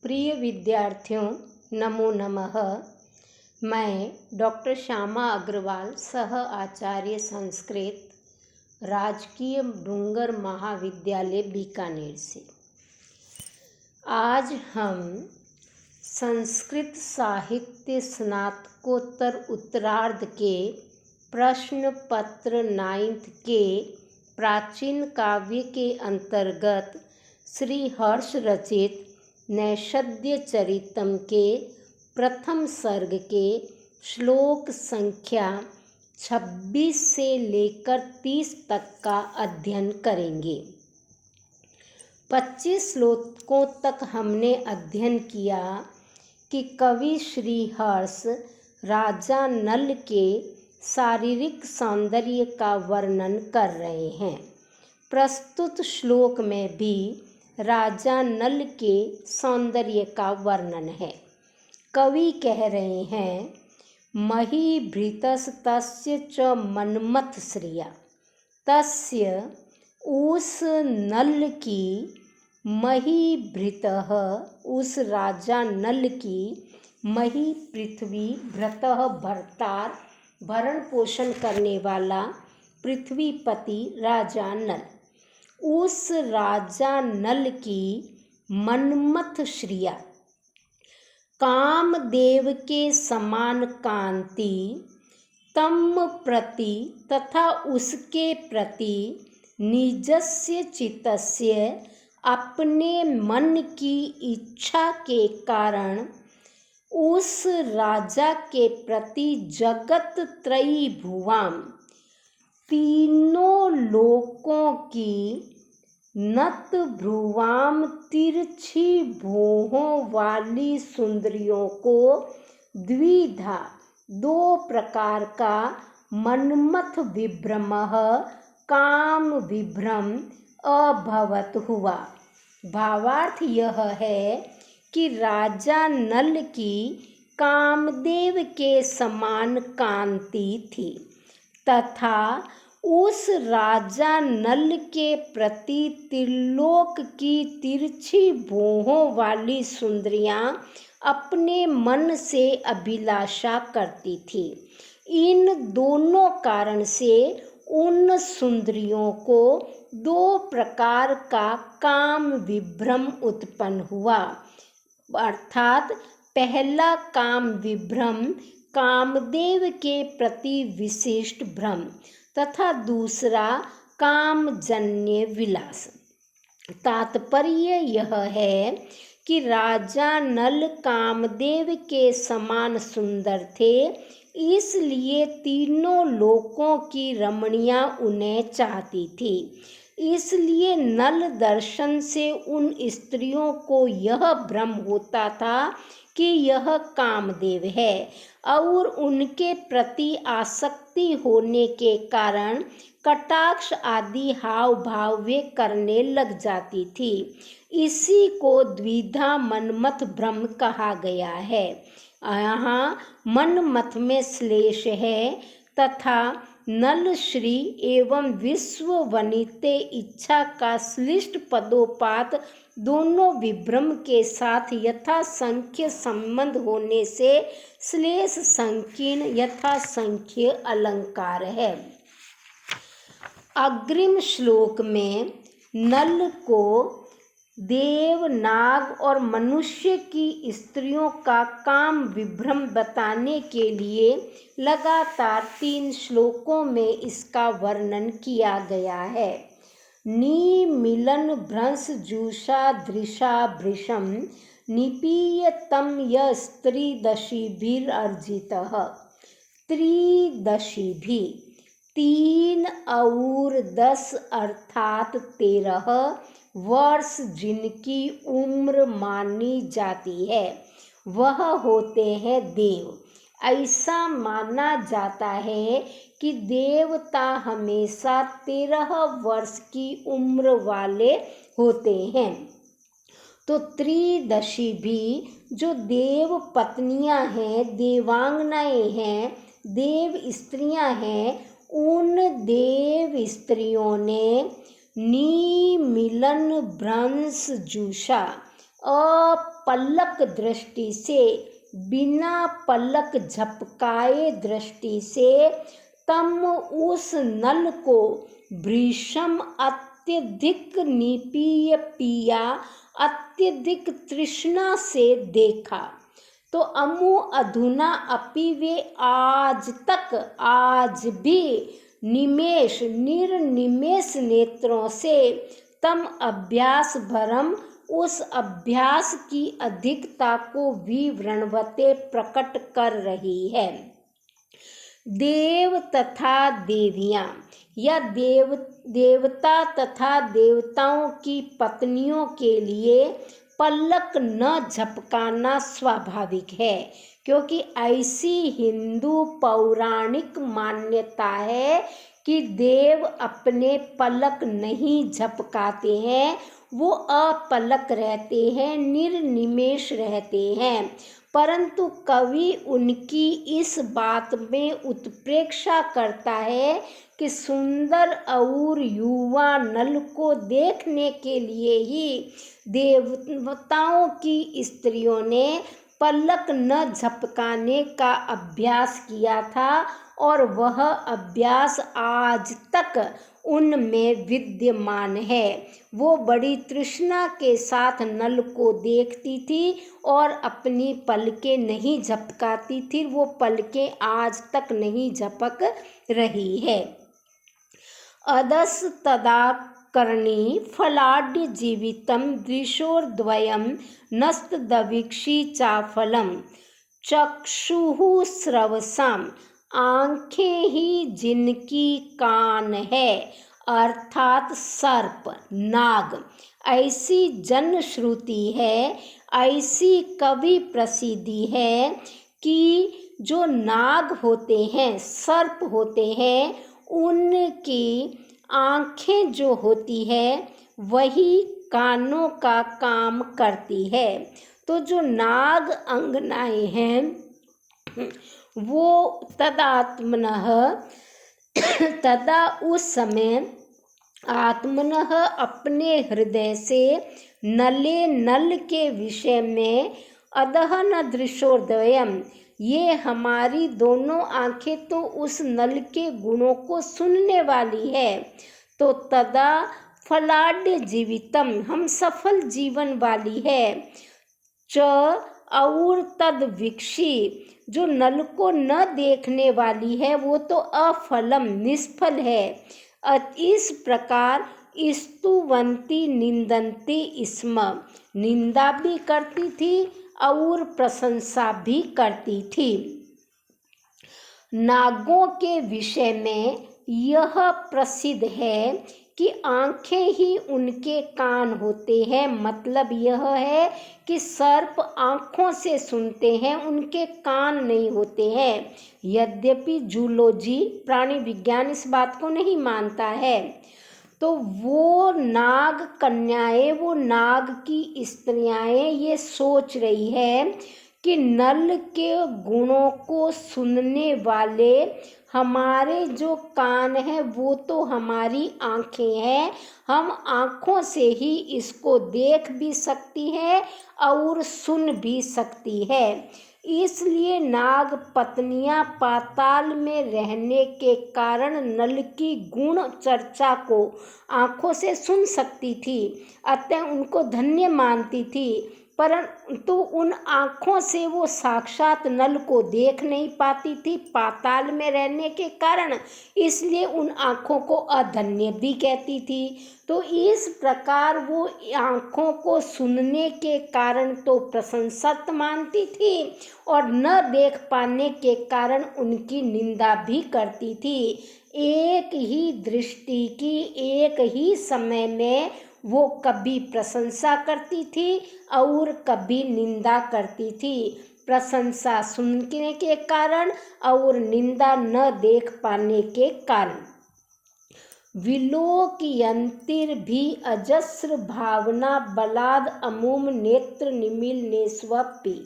प्रिय विद्यार्थियों, नमो नमः। मैं डॉक्टर श्यामा अग्रवाल, सह आचार्य संस्कृत, राजकीय डूंगर महाविद्यालय बीकानेर से आज हम संस्कृत साहित्य स्नातकोत्तर उत्तरार्ध के प्रश्न पत्र 9th के प्राचीन काव्य के अंतर्गत श्री हर्ष रचित नैषद्य चरितम के प्रथम सर्ग के श्लोक संख्या 26 से लेकर 30 तक का अध्ययन करेंगे। 25 श्लोकों तक हमने अध्ययन किया कि कवि श्री हर्ष राजा नल के शारीरिक सौंदर्य का वर्णन कर रहे हैं। प्रस्तुत श्लोक में भी राजा नल के सौंदर्य का वर्णन है। कवि कह रहे हैं, महीभृतस्तस्य च मन्मथ श्रिया, तस्य उस नल की, महीभृतः उस राजा नल की, मही पृथ्वी, भृतः भरतार भरण पोषण करने वाला पृथ्वीपति राजा नल, उस राजा नल की मन्मथ श्रिया, कामदेव के समान कांति, तम प्रति तथा उसके प्रति, निजस्य चित्तस्य अपने मन की इच्छा के कारण, उस राजा के प्रति जगत त्रयी भुवाम, तीनों लोकों की, नत भ्रुवाम तिरछी भौहों वाली सुंदरियों को, द्विधा दो प्रकार का, मन्मथ विभ्रमः काम विभ्रम अभवत हुआ। भावार्थ यह है कि राजा नल की कामदेव के समान कांति थी तथा उस राजा नल के प्रति त्रिलोक की तिरछी भौहों वाली सुंदरियां अपने मन से अभिलाषा करती थी। इन दोनों कारण से उन सुंदरियों को दो प्रकार का काम विभ्रम उत्पन्न हुआ, अर्थात पहला काम विभ्रम कामदेव के प्रति विशिष्ट भ्रम तथा दूसरा कामजन्य विलास। तात्पर्य यह है कि राजा नल कामदेव के समान सुंदर थे, इसलिए तीनों लोकों की रमणियां उन्हें चाहती थी। इसलिए नल दर्शन से उन स्त्रियों को यह भ्रम होता था कि यह कामदेव है और उनके प्रति आसक्ति होने के कारण कटाक्ष आदि हाव भाव वे करने लग जाती थी। इसी को द्विधा मनमथ भ्रम कहा गया है। यहाँ मनमथ में श्लेष है तथा नल श्री एवं विश्व वनिते इच्छा का श्लिष्ट पदोपात दोनों विभ्रम के साथ यथासंख्य संबंध होने से श्लेष संकीर्ण यथासंख्य अलंकार है। अग्रिम श्लोक में नल को देव, नाग और मनुष्य की स्त्रियों का काम विभ्रम बताने के लिए लगातार 3 श्लोकों में इसका वर्णन किया गया है। निमिलन भ्रंश जुषा दृशा भृशम, निपीय तम य स्त्रीदशीभिरर्जितः, त्रिदशीभि 3 और 10 अर्थात 13 वर्ष जिनकी उम्र मानी जाती है वह होते हैं देव। ऐसा माना जाता है कि देवता हमेशा 13 वर्ष की उम्र वाले होते हैं। तो त्रिदशी भी जो देव पत्नियां हैं, देवांगनाएं हैं, देव स्त्रियां हैं, उन देव स्त्रियों ने निमिलन भ्रंश जुषा अपलक दृष्टि से, बिना पलक झपकाए दृष्टि से तम उस नल को भृशम अत्यधिक निपीय पिया, अत्यधिक तृष्णा से देखा। तो अमु अधुना अपि वे आज तक, आज भी निमेष निर्निमेष नेत्रों से तम अभ्यास भरम, उस अभ्यास की अधिकता को विवृणवते प्रकट कर रही है। देव तथा देवियाँ या देवता तथा देवताओं की पत्नियों के लिए पलक न झपकाना स्वाभाविक है, क्योंकि ऐसी हिंदू पौराणिक मान्यता है कि देव अपने पलक नहीं झपकाते हैं, वो अपलक रहते हैं, निर्निमेष रहते हैं। परंतु कवि उनकी इस बात में उत्प्रेक्षा करता है कि सुंदर और युवा नल को देखने के लिए ही देवताओं की स्त्रियों ने पलक न झपकाने का अभ्यास किया था, और वह अभ्यास आज तक उनमें विद्यमान है। वो बड़ी तृष्णा के साथ नल को देखती थी और अपनी पलकें नहीं झपकाती थी। वो पलकें आज तक नहीं झपक रही है। अदस तदा कर्णी फलाड्य जीवितम दृशोर्द्वयम नस्तदवीक्षी चाफलम चक्षुः स्रवसाम, आंखें ही जिनकी कान है, अर्थात सर्प नाग। ऐसी जन श्रुति है, ऐसी कवि प्रसिद्धि है कि जो नाग होते हैं, सर्प होते हैं, उनकी आँखें जो होती है वही कानों का काम करती है। तो जो नाग अंगनाएं हैं वो तदात्मनः तदा उस समय आत्मनः अपने हृदय से नले नल के विषय में अदह न दृशोर्द्वयम, ये हमारी दोनों आंखें तो उस नल के गुणों को सुनने वाली है। तो तदा फलाड्य जीवितम, हम सफल जीवन वाली है। च और तद विक्षी, जो नल को न देखने वाली है वो तो अफलम निष्फल है। इस प्रकार स्तुवंती निंदन्ति स्म, निंदा भी करती थी और प्रशंसा भी करती थी। नागों के विषय में यह प्रसिद्ध है कि आँखें ही उनके कान होते हैं। मतलब यह है कि सर्प आँखों से सुनते हैं, उनके कान नहीं होते हैं। यद्यपि जूलॉजी प्राणी विज्ञान इस बात को नहीं मानता है। तो वो नाग कन्याएं, वो नाग की स्त्रियाँ ये सोच रही है कि नल के गुणों को सुनने वाले हमारे जो कान हैं वो तो हमारी आँखें हैं, हम आँखों से ही इसको देख भी सकती है और सुन भी सकती है। इसलिए नाग पत्नियां पाताल में रहने के कारण नल की गुण चर्चा को आँखों से सुन सकती थी, अतः उनको धन्य मानती थी। परंतु उन आँखों से वो साक्षात नल को देख नहीं पाती थी पाताल में रहने के कारण, इसलिए उन आँखों को अधन्य भी कहती थी। तो इस प्रकार वो आँखों को सुनने के कारण तो प्रशंसक मानती थी और न देख पाने के कारण उनकी निंदा भी करती थी। एक ही दृष्टि की एक ही समय में वो कभी प्रशंसा करती थी और कभी निंदा करती थी। प्रशंसा सुनने के कारण और निंदा न देख पाने के कारण। विलोकयन्तिर भी अजस्र भावना बलाद अमुम नेत्र निमीलनेष्वपि,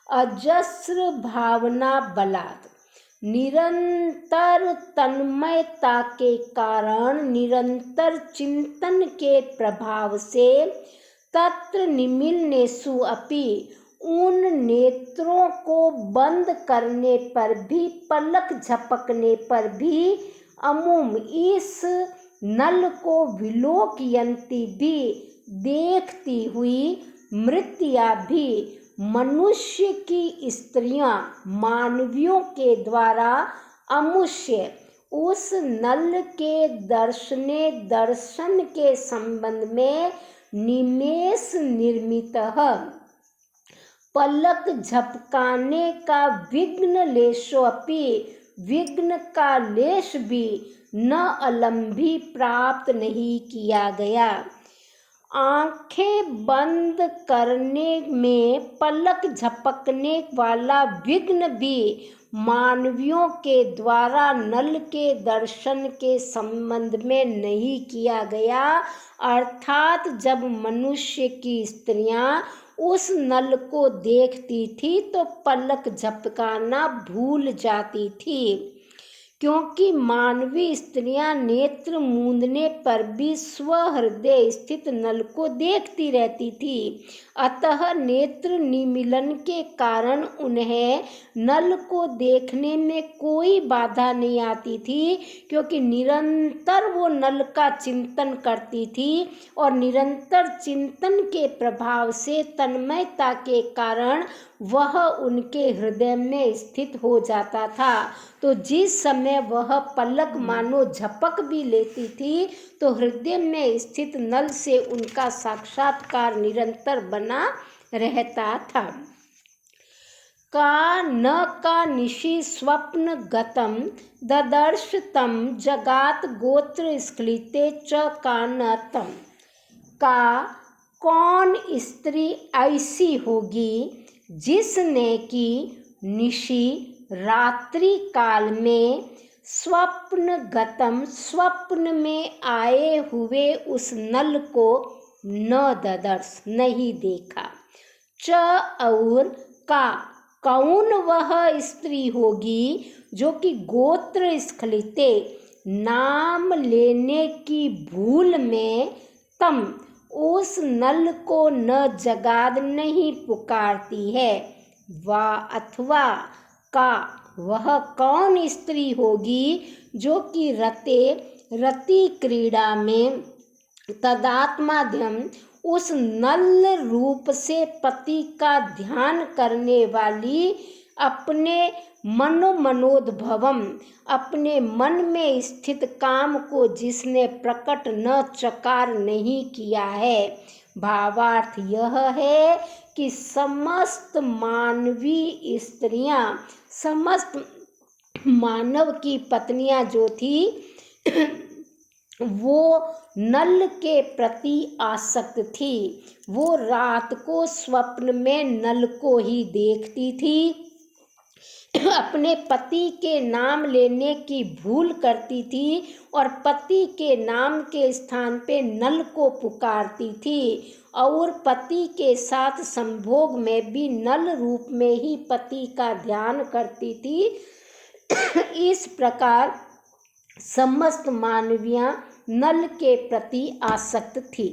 अजस्र भावना बलाद, निरंतर तन्मयता के कारण, निरंतर चिंतन के प्रभाव से तत्र निमीलनेषु अपि, उन नेत्रों को बंद करने पर भी, पलक झपकने पर भी, अमुम इस नल को विलोकयन्ति भी, देखती हुई, मृत्या भी, मनुष्य की स्त्रियां मानवियों के द्वारा अमुष्य उस नल के दर्शन के संबंध में निमेष निर्मितः पलक झपकाने का विघ्न लेशोपि, विघ्न का लेश भी न अलम्भी प्राप्त नहीं किया गया। आंखें बंद करने में पलक झपकने वाला विघ्न भी मानवियों के द्वारा नल के दर्शन के संबंध में नहीं किया गया, अर्थात जब मनुष्य की स्त्रियां उस नल को देखती थी तो पलक झपकाना भूल जाती थी, क्योंकि मानवी स्त्रियां नेत्र मूंदने पर भी स्वहृदय स्थित नल को देखती रहती थी। अतः नेत्र निमीलन के कारण उन्हें नल को देखने में कोई बाधा नहीं आती थी, क्योंकि निरंतर वो नल का चिंतन करती थी और निरंतर चिंतन के प्रभाव से तन्मयता के कारण वह उनके हृदय में स्थित हो जाता था। तो जिस समय वह पलक मानो झपक भी लेती थी तो हृदय में स्थित नल से उनका साक्षात्कार निरंतर बना रहता था। का निशि स्वप्न गतम ददर्श तम जगात गोत्र स्खलिते च का न तम। का कौन स्त्री ऐसी होगी जिसने कि निशि रात्रि काल में स्वप्न गतम स्वप्न में आए हुए उस नल को न ददर्श नहीं देखा, च और का कौन वह स्त्री होगी जो कि गोत्र स्खलिते नाम लेने की भूल में तम उस नल को न जगाद नहीं पुकारती है, वा अथवा का वह कौन स्त्री होगी जो कि रति क्रीड़ा में तदात्माध्यम उस नल रूप से पति का ध्यान करने वाली, अपने मनोद्भवम अपने मन में स्थित काम को जिसने प्रकट न चकार नहीं किया है। भावार्थ यह है कि समस्त मानवी स्त्रियां, समस्त मानव की पत्नियां जो थी वो नल के प्रति आसक्त थी। वो रात को स्वप्न में नल को ही देखती थी, अपने पति के नाम लेने की भूल करती थी और पति के नाम के स्थान पे नल को पुकारती थी, और पति के साथ संभोग में भी नल रूप में ही पति का ध्यान करती थी। इस प्रकार समस्त मानवियां नल के प्रति आसक्त थी।